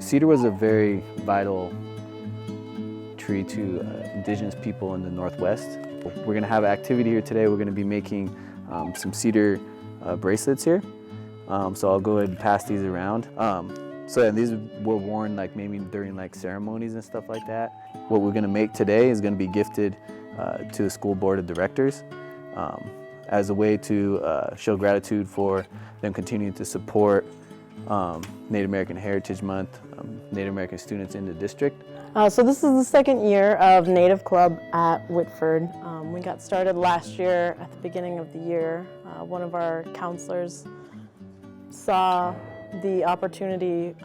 Cedar was a very vital tree to indigenous people in the Northwest. We're going to have an activity here today. We're going to be making some cedar bracelets here. So I'll go ahead and pass these around. So these were worn like maybe during like ceremonies and stuff like that. What we're going to make today is going to be gifted to the school board of directors as a way to show gratitude for them continuing to support Native American Heritage Month, Native American students in the district. So this is the second year of Native Club at Whitford. We got started last year at the beginning of the year. One of our counselors saw the opportunity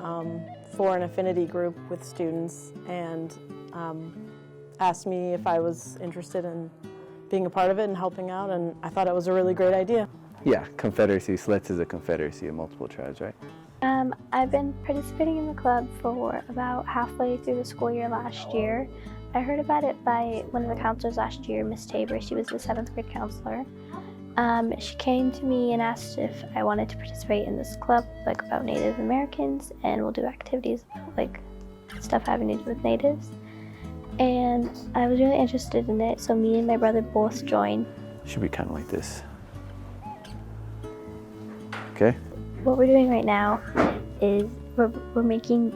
for an affinity group with students and asked me if I was interested in being a part of it and helping out, and I thought it was a really great idea. Yeah, confederacy. SLETS is a confederacy of multiple tribes, right? I've been participating in the club for about halfway through the school year last year. I heard about it by one of the counselors last year, Miss Tabor. She was the 7th grade counselor. She came to me and asked if I wanted to participate in this club, like about Native Americans, and we'll do activities like stuff having to do with natives. And I was really interested in it, so me and my brother both joined. Should be kind of like this. Okay. What we're doing right now is we're making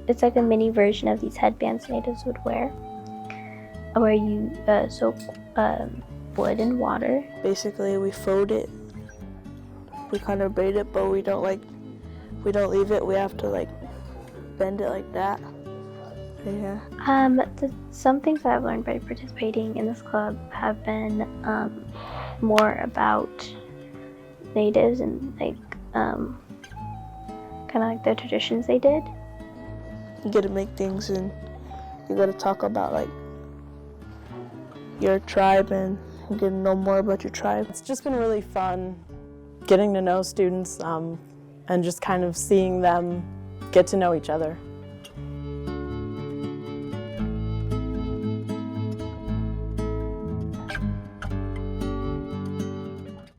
it's like a mini version of these headbands natives would wear, where you soak wood and water. Basically, we fold it, we kind of braid it, but we don't leave it. We have to like bend it like that. Yeah. Some things that I've learned by participating in this club have been more about natives and like kind of like the traditions they did. You get to make things and you got to talk about like your tribe and you get to know more about your tribe. It's just been really fun getting to know students and just kind of seeing them get to know each other.